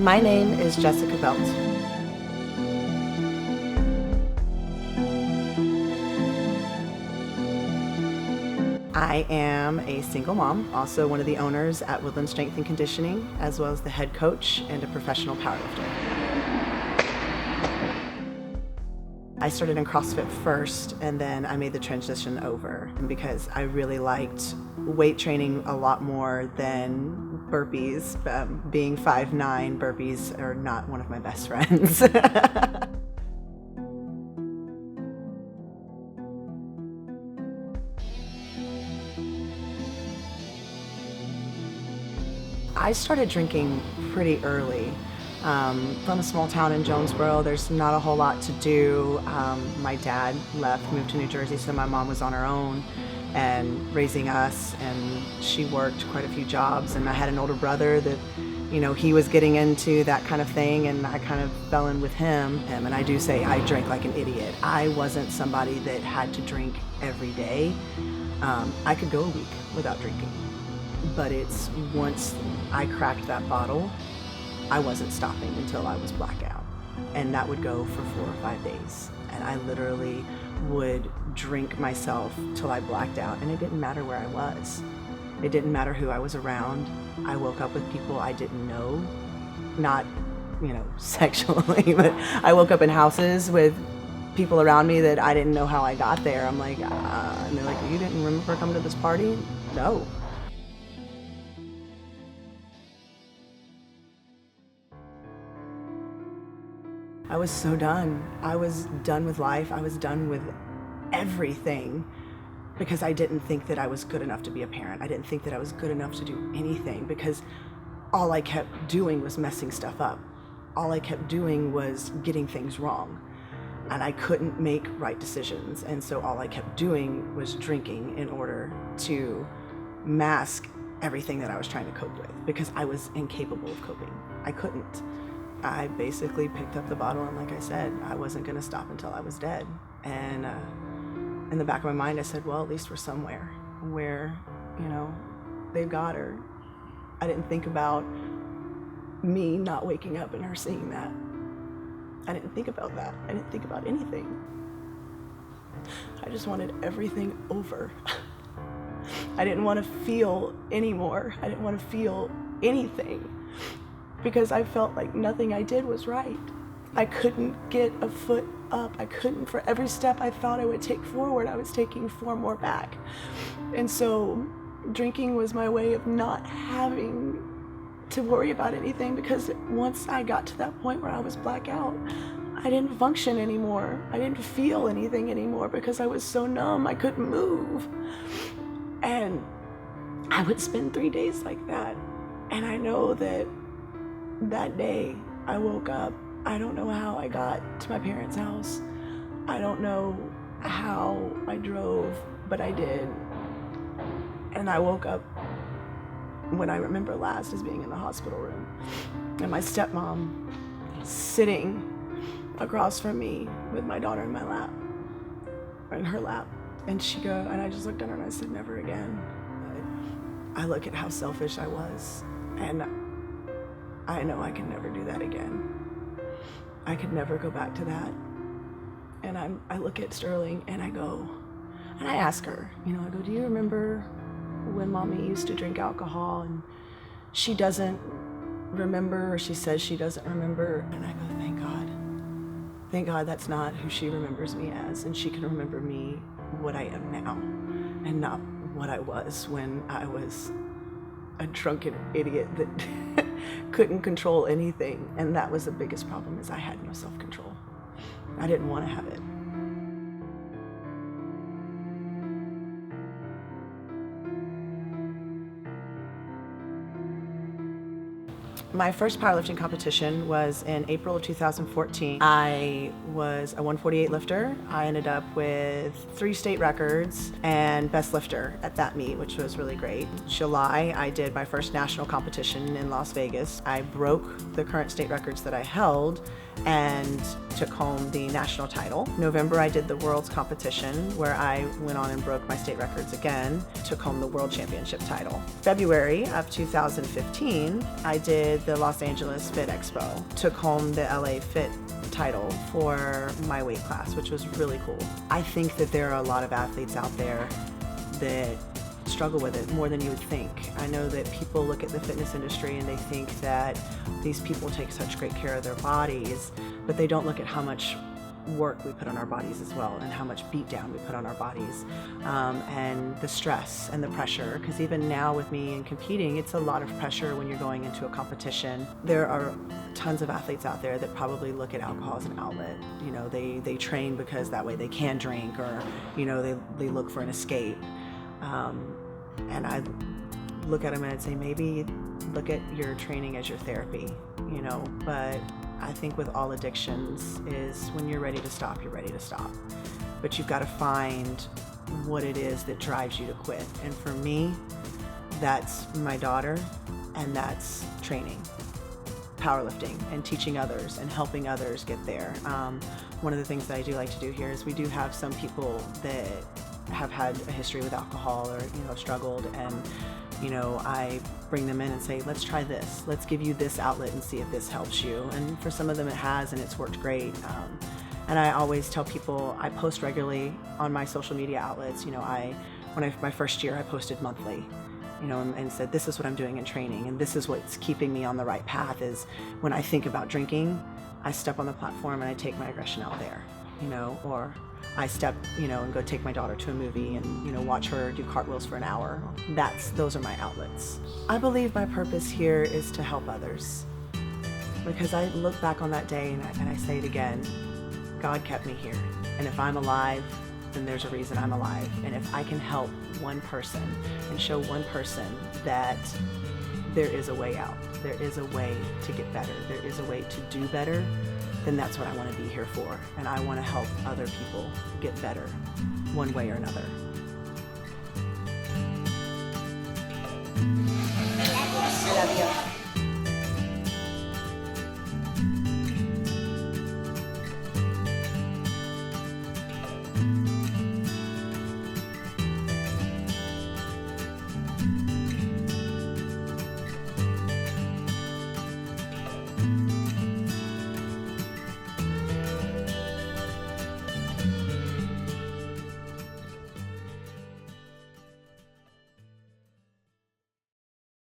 My name is Jessica Belt. I am a single mom, also one of the owners at Woodlands Strength Conditioning, as well as the head coach and a professional powerlifter. I started in CrossFit first, and then I made the transition over because I really liked weight training a lot more than burpees. Being 5'9", burpees are not one of my best friends. I started drinking pretty early. From a small town in Jonesboro, there's not a whole lot to do. My dad left, moved to New Jersey, so my mom was on her own and raising us, and she worked quite a few jobs. And I had an older brother that, he was getting into that kind of thing, and I kind of fell in with him. And I do say I drank like an idiot. I wasn't somebody that had to drink every day. I could go a week without drinking, but it's once I cracked that bottle, I wasn't stopping until I was blackout. And that would go for 4 or 5 days. And I literally would drink myself till I blacked out, and it didn't matter where I was. It didn't matter who I was around. I woke up with people I didn't know, not, sexually, but I woke up in houses with people around me that I didn't know how I got there. I'm like, and they're like, you didn't remember coming to this party? No. I was so done. I was done with life. I was done with everything because I didn't think that I was good enough to be a parent. I didn't think that I was good enough to do anything because all I kept doing was messing stuff up. All I kept doing was getting things wrong, and I couldn't make right decisions. And so all I kept doing was drinking in order to mask everything that I was trying to cope with because I was incapable of coping. I couldn't. I basically picked up the bottle, and like I said, I wasn't going to stop until I was dead. And in the back of my mind, I said, well, at least we're somewhere where, they've got her. I didn't think about me not waking up and her seeing that. I didn't think about that. I didn't think about anything. I just wanted everything over. I didn't want to feel anymore. I didn't want to feel anything, because I felt like nothing I did was right. I couldn't get a foot up. I couldn't. For every step I thought I would take forward, I was taking 4 more back. And so drinking was my way of not having to worry about anything, because once I got to that point where I was blackout, I didn't function anymore. I didn't feel anything anymore because I was so numb. I couldn't move. And I would spend 3 days like that. And I know that day I woke up, I don't know how I got to my parents' house. I don't know how I drove, but I did. And I woke up when I remember last as being in the hospital room, and my stepmom sitting across from me with my daughter in my lap, or in her lap. And and I just looked at her and I said, never again. I look at how selfish I was, and I know I can never do that again. I could never go back to that. And I look at Sterling and I go, and I ask her, I go, do you remember when Mommy used to drink alcohol? And she doesn't remember, or she says she doesn't remember. And I go, thank God. Thank God that's not who she remembers me as, and she can remember me what I am now, and not what I was when I was a drunken idiot that couldn't control anything. And that was the biggest problem, is I had no self-control. I didn't want to have it. My first powerlifting competition was in April of 2014. I was a 148 lifter. I ended up with 3 state records and best lifter at that meet, which was really great. July, I did my first national competition in Las Vegas. I broke the current state records that I held and took home the national title. November, I did the world's competition, where I went on and broke my state records again, took home the world championship title. February of 2015, I did the Los Angeles Fit Expo, took home the LA Fit title for my weight class, which was really cool. I think that there are a lot of athletes out there that struggle with it more than you would think. I know that people look at the fitness industry and they think that these people take such great care of their bodies, but they don't look at how much work we put on our bodies as well, and how much beat down we put on our bodies, and the stress and the pressure, because even now with me and competing, it's a lot of pressure when you're going into a competition. There are tons of athletes out there that probably look at alcohol as an outlet. You know, they train because that way they can drink, or, you know, they look for an escape. And I look at them and I'd say, maybe look at your training as your therapy, you know. But I think with all addictions is when you're ready to stop, you're ready to stop. But you've got to find what it is that drives you to quit. And for me, that's my daughter, and that's training, powerlifting, and teaching others and helping others get there. One of the things that I do like to do here is we do have some people that have had a history with alcohol, or, you know, struggled, and, you know, I bring them in and say, let's try this. Let's give you this outlet and see if this helps you. And for some of them it has, and it's worked great. And I always tell people, I post regularly on my social media outlets. You know, my first year, I posted monthly, you know, and said, this is what I'm doing in training, and this is what's keeping me on the right path, is when I think about drinking, I step on the platform and I take my aggression out there, you know, or I step, you know, and go take my daughter to a movie and, you know, watch her do cartwheels for an hour. Those are my outlets. I believe my purpose here is to help others, because I look back on that day and I say it again, God kept me here. And if I'm alive, then there's a reason I'm alive. And if I can help one person and show one person that there is a way out, there is a way to get better, there is a way to do better, then that's what I want to be here for. And I want to help other people get better one way or another.